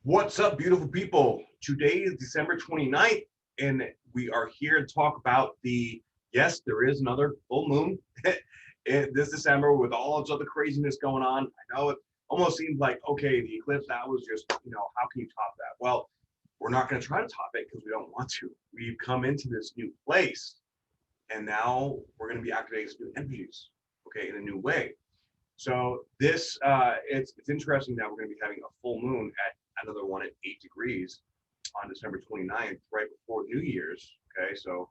What's up, beautiful people? Today is December 29th, and we are here to talk about yes, there is another full moon this December with all this other craziness going on. I know it almost seems like, okay, the eclipse, that was just, how can you top that? Well, we're not going to try to top it because we don't want to. We've come into this new place, and now we're going to be activating some new energies, okay, in a new way. So this, it's interesting that we're going to be having a full moon at another one at 8 degrees on December 29th, right before New Year's. Okay, so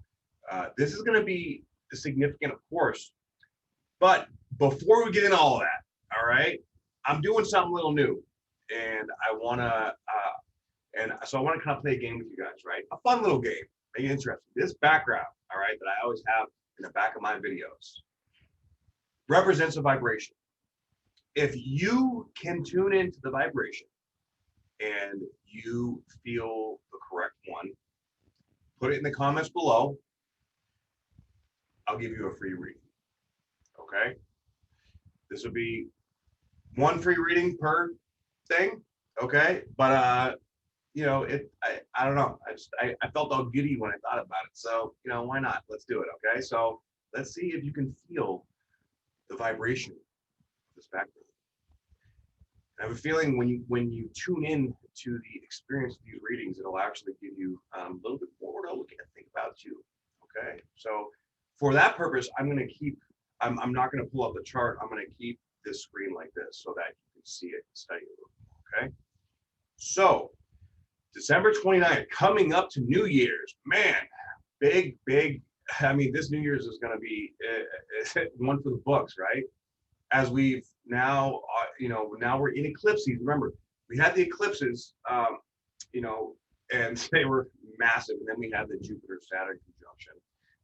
this is going to be significant, of course. But before we get into all of that, all right, I'm doing something a little new, and I want to, so I want to kind of play a game with you guys, right? A fun little game, make it interesting. This background, all right, that I always have in the back of my videos represents a vibration. If you can tune into the vibration and you feel the correct one, put it in the comments below. I'll give you a free reading. Okay? This will be one free reading per thing. Okay? But I don't know. I felt all giddy when I thought about it. So, why not? Let's do it. Okay? So let's see if you can feel the vibration of this background. I have a feeling when you tune in to the experience of these readings, it'll actually give you a little bit more to look at, think about you. Okay, so for that purpose, I'm not going to pull up the chart. I'm going to keep this screen like this so that you can see it and study it. Okay, so December 29th, coming up to New Year's, man, big. I mean, this New Year's is going to be one for the books, right? As we've now, now we're in eclipses. Remember, we had the eclipses, and they were massive. And then we had the Jupiter-Saturn conjunction.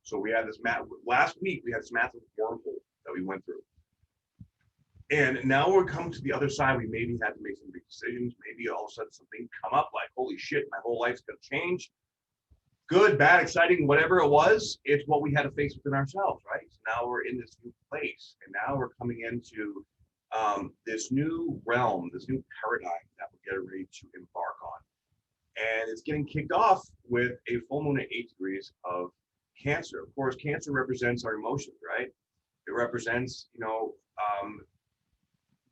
So we had this last week, we had this massive wormhole that we went through. And now we're coming to the other side. We maybe had to make some big decisions. Maybe all of a sudden something come up like, holy shit, my whole life's going to change. Good, bad, exciting, whatever it was, it's what we had to face within ourselves, right? So now we're in this new place, and now we're coming into this new realm, this new paradigm that we're getting ready to embark on. And it's getting kicked off with a full moon at 8 degrees of Cancer. Of course, Cancer represents our emotions, right? It represents,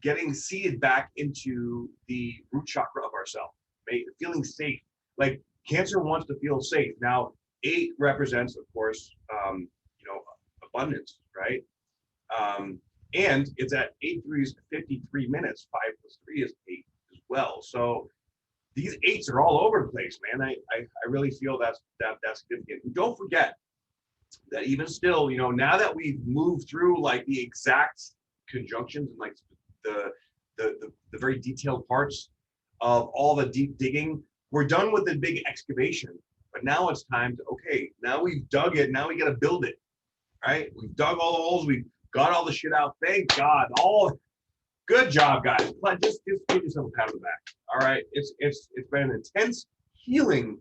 getting seated back into the root chakra of ourselves, feeling safe. Like, Cancer wants to feel safe. Now, 8 represents, of course, abundance, right? And it's at 8 degrees, 53 minutes. 5 plus 3 is 8 as well. So these 8s are all over the place, man. I really feel that's significant. And don't forget that even still, now that we've moved through like the exact conjunctions and like the very detailed parts of all the deep digging, we're done with the big excavation, but now it's time to, okay, now we've dug it, now we got to build it, right? We've dug all the holes, we've got all the shit out. Thank God. Good job, guys. Just give yourself a pat on the back. All right, it's been an intense healing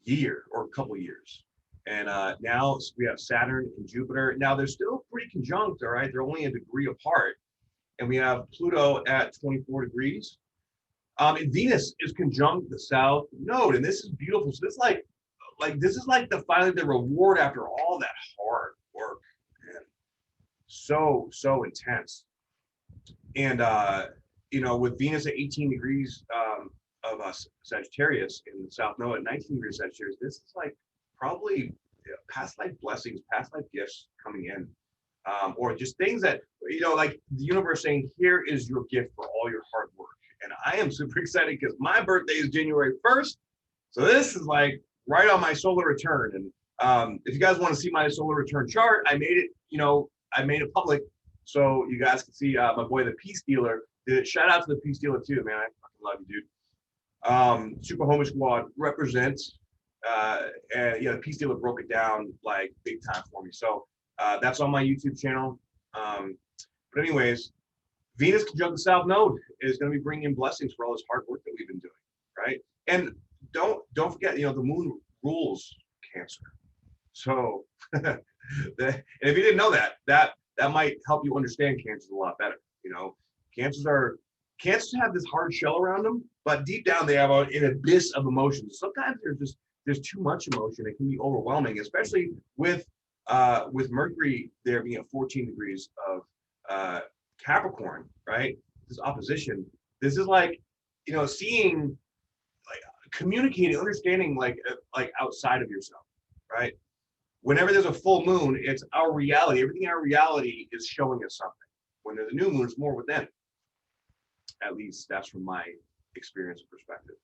year or a couple years, and now we have Saturn and Jupiter. Now they're still pretty conjunct, all right? They're only a degree apart, and we have Pluto at 24 degrees. And Venus is conjunct the South Node, and this is beautiful. So this is like finally the reward after all that hard work, man. So intense. And with Venus at 18 degrees of Sagittarius in the South Node at 19 degrees Sagittarius, this is like probably past life blessings, past life gifts coming in, or just things that like the universe saying, here is your gift for all your hard work. And I am super excited because my birthday is January 1st. So this is like right on my solar return. And if you guys want to see my solar return chart, I made it public so you guys can see my boy, the Peace Dealer. Shout out to the Peace Dealer too, man. I fucking love you, dude. Super Homie Squad represents, and the Peace Dealer broke it down like big time for me. So that's on my YouTube channel. But anyways, Venus conjunct the South Node is going to be bringing in blessings for all this hard work that we've been doing, right? And don't forget, the moon rules Cancer. So, and if you didn't know that might help you understand Cancers a lot better. Cancers are Cancers have this hard shell around them, but deep down they have an abyss of emotions. Sometimes there's too much emotion. It can be overwhelming, especially with Mercury there being at 14 degrees of Capricorn, right? This opposition. This is like, seeing, like, communicating, understanding, like outside of yourself, right? Whenever there's a full moon, it's our reality. Everything in our reality is showing us something. When there's a new moon, it's more within. At least that's from my experience and perspective.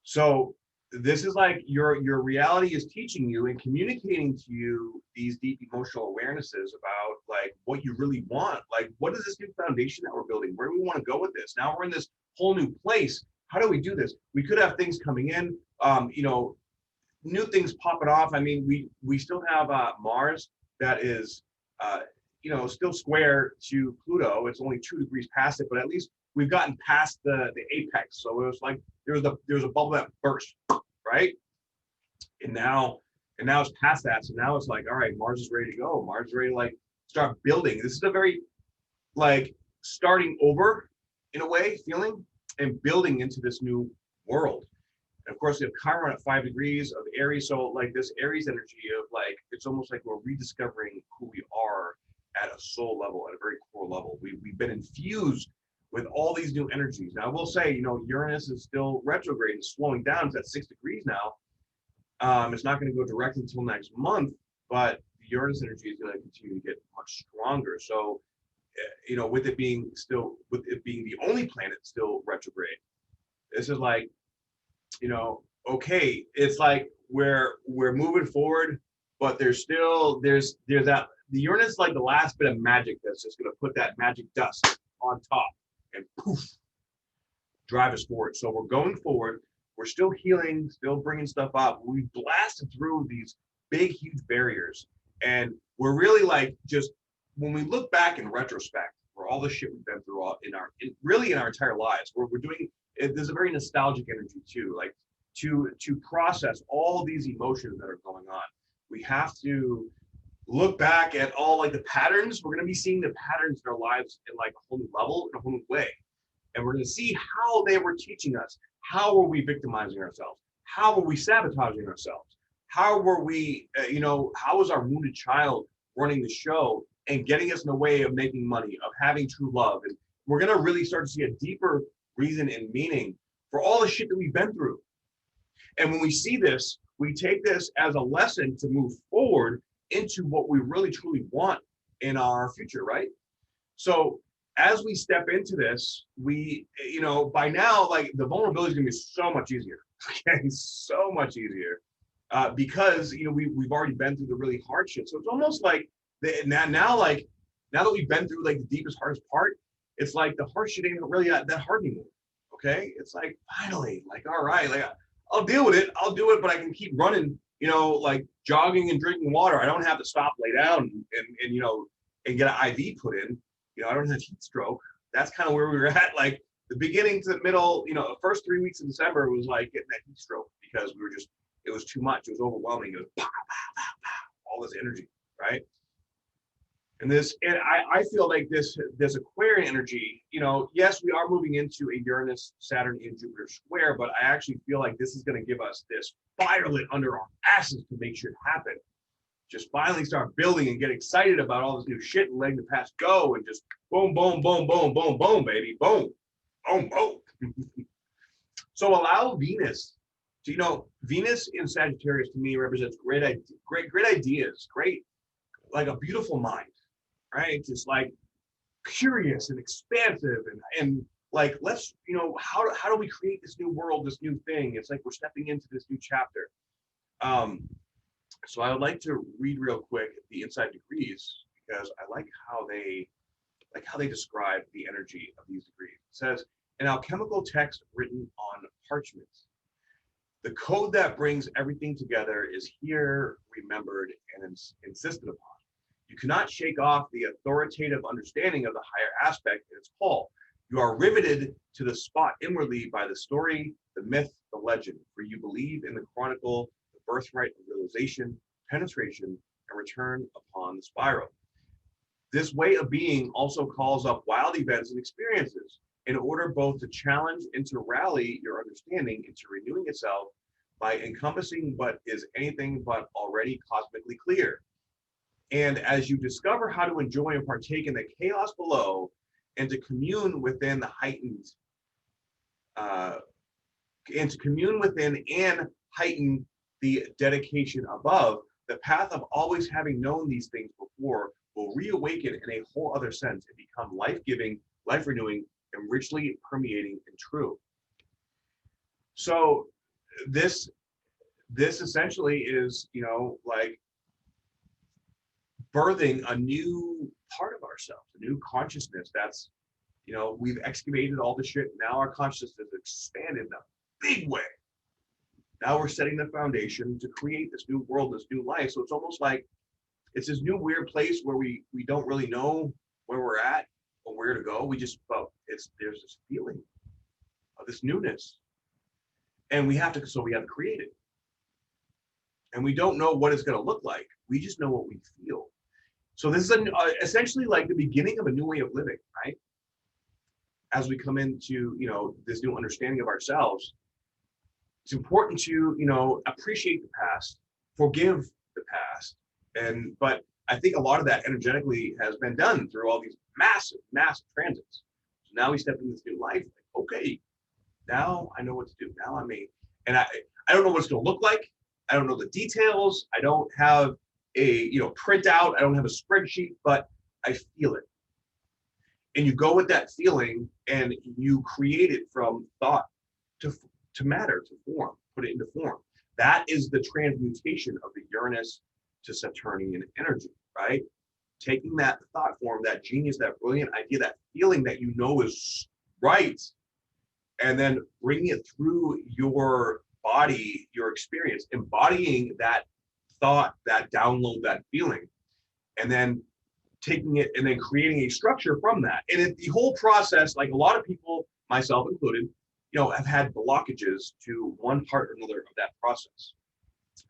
So this is like your reality is teaching you and communicating to you these deep emotional awarenesses about like what you really want. Like, what is this new foundation that we're building? Where do we want to go with this? Now we're in this whole new place. How do we do this? We could have things coming in, new things popping off. I mean, we still have Mars that is, still square to Pluto. It's only 2 degrees past it, but at least we've gotten past the apex. So it was like there was a bubble that burst, right? And now it's past that. So now it's like, all right, Mars is ready to go. Mars is ready to like start building. This is a very like starting over in a way feeling and building into this new world. And of course, we have Chiron at 5 degrees of Aries. So like this Aries energy of like, it's almost like we're rediscovering who we are at a soul level, at a very core level. We've been infused with all these new energies. Now I will say, Uranus is still retrograde and slowing down. It's at 6 degrees now. It's not going to go directly until next month, but the Uranus energy is going to continue to get much stronger. So, with it being the only planet still retrograde, this is like, okay, it's like we're moving forward, but there's that, the Uranus is like the last bit of magic that's just going to put that magic dust on top and poof, drive us forward. So we're going forward. We're still healing, still bringing stuff up. We blasted through these big, huge barriers. And we're really like, just when we look back in retrospect for all the shit we've been through in our entire lives, we're doing, there's a very nostalgic energy too, like to process all these emotions that are going on. We have to look back at all like the patterns. We're going to be seeing the patterns in our lives in like a whole new level, in a whole new way. And we're going to see how they were teaching us. How were we victimizing ourselves? How were we sabotaging ourselves? How were we, how was our wounded child running the show and getting us in a way of making money, of having true love? And we're going to really start to see a deeper reason and meaning for all the shit that we've been through. And when we see this, we take this as a lesson to move forward into what we really truly want in our future, right? So as we step into this, we, by now, like the vulnerability is gonna be so much easier, okay? So much easier because, we've already been through the really hard shit. So it's almost like now that we've been through like the deepest, hardest part, it's like the hard shit ain't really that hard anymore, okay? It's like, finally, like, all right, like I'll deal with it. I'll do it, but I can keep running, like jogging and drinking water. I don't have to stop, lay down and get an IV put in. I don't have heat stroke. That's kind of where we were at. Like the beginning to the middle, the first 3 weeks in December was like getting that heat stroke because it was too much. It was overwhelming. It was pow, pow, pow, pow, all this energy, right? And I feel like this Aquarian energy, yes, we are moving into a Uranus, Saturn, and Jupiter square, but I actually feel like this is going to give us this fire lit under our asses to make shit happen. Just finally start building and get excited about all this new shit and letting the past go and just boom, boom, boom, boom, boom, boom, baby, boom, boom, boom. So allow Venus to, Venus in Sagittarius to me represents great ideas, great, like a beautiful mind, right? Just like curious and expansive and like, let's, how do we create this new world, this new thing? It's like we're stepping into this new chapter. So I would like to read real quick the inside degrees because I like how they describe the energy of these degrees. It says, an alchemical text written on parchment. The code that brings everything together is here remembered and insisted upon. You cannot shake off the authoritative understanding of the higher aspect in its call. You are riveted to the spot inwardly by the story, the myth, the legend, for you believe in the chronicle, the birthright of realization, penetration, and return upon the spiral. This way of being also calls up wild events and experiences. in order both to challenge and to rally your understanding into renewing itself by encompassing what is anything but already cosmically clear. And as you discover how to enjoy and partake in the chaos below, and to commune within the heightened, and to commune within and heighten the dedication above, the path of always having known these things before will reawaken in a whole other sense and become life-giving, life-renewing, and richly permeating and true. So this essentially is, you know, like birthing a new part of ourselves, a new consciousness that's, you know, we've excavated all the shit. Now our consciousness is expanded in a big way. Now we're setting the foundation to create this new world, this new life. So it's almost like it's this new weird place where we don't really know where we're at or where to go. We just, well, there's this feeling of this newness, and we have to create it. And we don't know what it's going to look like. We just know what we feel. So this is essentially like the beginning of a new way of living, right? As we come into, you know, this new understanding of ourselves, it's important to, you know, appreciate the past, forgive the past, but I think a lot of that energetically has been done through all these massive transits. So now we step into this new life. Like, okay, now I know what to do. Now and I don't know what it's going to look like. I don't know the details. I don't have a, you know, printout. I don't have a spreadsheet, but I feel it. And you go with that feeling and you create it from thought to matter, to form, put it into form. That is the transmutation of the Uranus to Saturnian energy, right? Taking that thought form, that genius, that brilliant idea, that feeling that you know is right, and then bringing it through your body, your experience, embodying that thought, that download, that feeling, and then taking it and then creating a structure from that. And the whole process, like a lot of people, myself included, you know, have had blockages to one part or another of that process.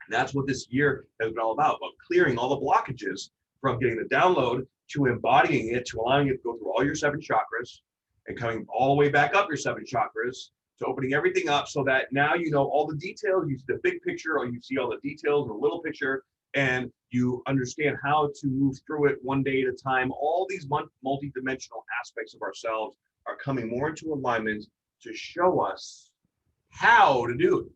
And that's what this year has been all about clearing all the blockages from getting the download to embodying it, to allowing it to go through all your 7 chakras and coming all the way back up your 7 chakras, to opening everything up so that now you know all the details, you see the big picture, or you see all the details in the little picture, and you understand how to move through it one day at a time. All these multi-dimensional aspects of ourselves are coming more into alignment to show us how to do it.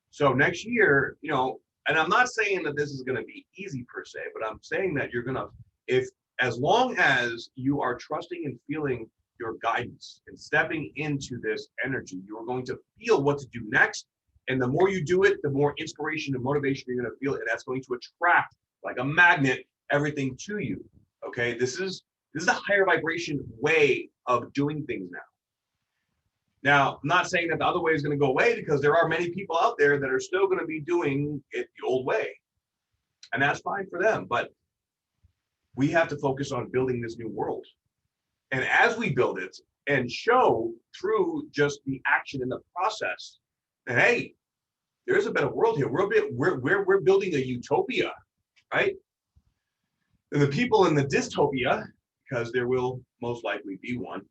So next year, you know, and I'm not saying that this is going to be easy per se, but I'm saying that you're going to, as long as you are trusting and feeling your guidance and stepping into this energy, you're going to feel what to do next. And the more you do it, the more inspiration and motivation you're going to feel, and that's going to attract, like a magnet, everything to you. Okay, this is a higher vibration way of doing things now. Now, I'm not saying that the other way is going to go away, because there are many people out there that are still going to be doing it the old way, and that's fine for them. But we have to focus on building this new world. And as we build it and show through just the action in the process, that, hey, there's a better world here. We're building a utopia, right? And the people in the dystopia, because there will most likely be one,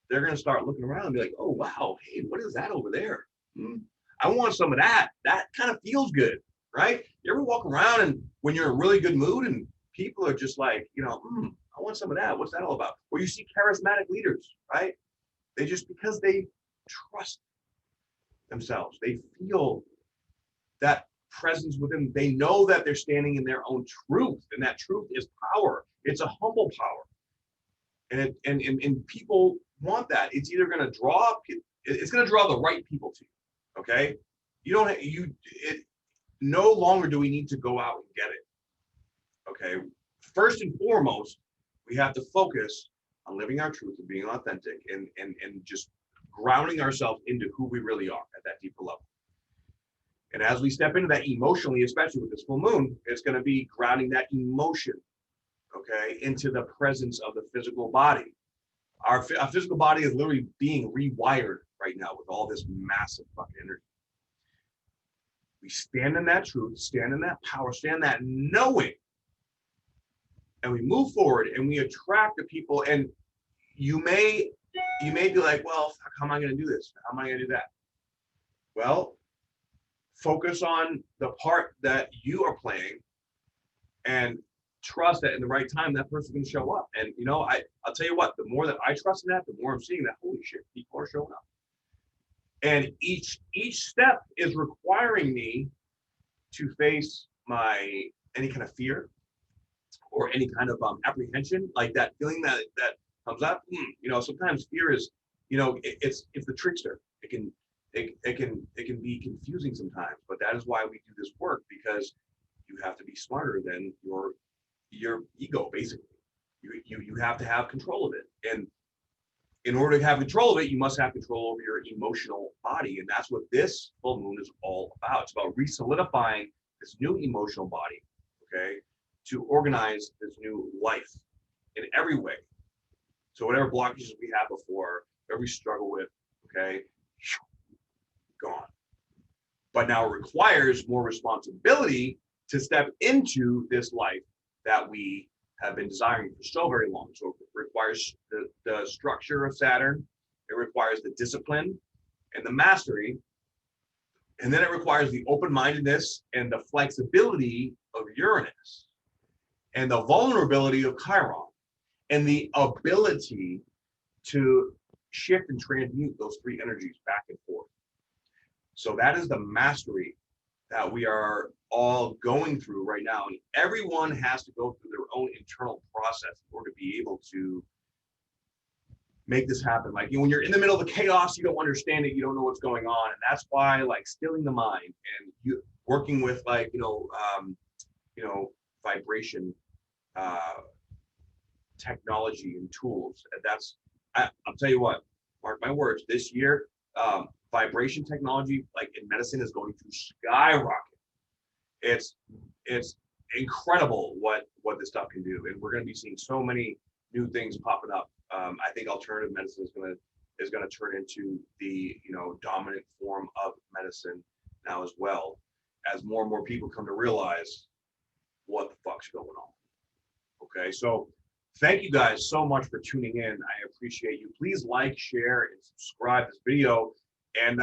they're going to start looking around and be like, oh, wow, hey, what is that over there? I want some of that. That kind of feels good, right? You ever walk around and when you're in a really good mood and people are just like, you know, I want some of that. What's that all about? Or you see charismatic leaders, right? They just, because they trust themselves, they feel that presence within, they know that they're standing in their own truth, and that truth is power. It's a humble power. And people want that. It's either going to draw, it's going to draw the right people to you. Okay. No longer do we need to go out and get it. Okay. First and foremost, we have to focus on living our truth and being authentic and just grounding ourselves into who we really are at that deeper level. And as we step into that emotionally, especially with this full moon, it's going to be grounding that emotion, okay, into the presence of the physical body. Our physical body is literally being rewired right now with all this massive fucking energy. We stand in that truth, stand in that power, stand in that knowing, and we move forward and we attract the people. And you may you may be like, well, how am I going to do this? How am I going to do that? Well, focus on the part that you are playing and trust that in the right time, that person can show up. And, you know, I'll tell you what, the more that I trust in that, the more I'm seeing that, holy shit, people are showing up. And each step is requiring me to face any kind of fear or any kind of apprehension, like that feeling that comes up. You know, sometimes fear is, you know, it's the trickster. It can be confusing sometimes, but that is why we do this work, because you have to be smarter than your ego. Basically, you have to have control of it, and in order to have control of it, you must have control over your emotional body, and that's what this full moon is all about. It's about re-solidifying this new emotional body, okay, to organize this new life in every way. So whatever blockages we had before, whatever we struggle with, okay, gone. But now it requires more responsibility to step into this life that we have been desiring for so very long. So it requires the structure of Saturn, it requires the discipline and the mastery, and then it requires the open-mindedness and the flexibility of Uranus, and the vulnerability of Chiron, and the ability to shift and transmute those three energies back and forth. So that is the mastery that we are all going through right now. And everyone has to go through their own internal process in order to be able to make this happen. Like, you know, when you're in the middle of the chaos, you don't understand it, you don't know what's going on. And that's why, like, stilling the mind and you working with, like, vibration technology and tools. I'll tell you what, mark my words, this year, vibration technology, like in medicine, is going to skyrocket. It's incredible what this stuff can do, and we're going to be seeing so many new things popping up. I think alternative medicine is going to turn into the dominant form of medicine now, as well as more and more people come to realize what the fuck's going on. Okay, so thank you guys so much for tuning in. I appreciate you. Please like, share, and subscribe this video, and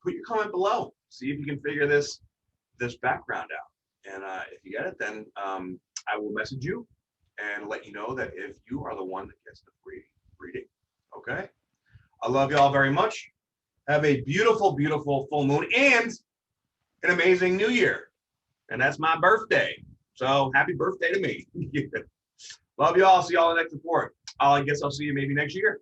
put your comment below. See if you can figure this background out. And if you get it, then I will message you and let you know that if you are the one that gets the free reading. Okay? I love you all very much. Have a beautiful, beautiful full moon and an amazing new year. And that's my birthday. So happy birthday to me. Love you all. See you all in the next report. I guess I'll see you maybe next year.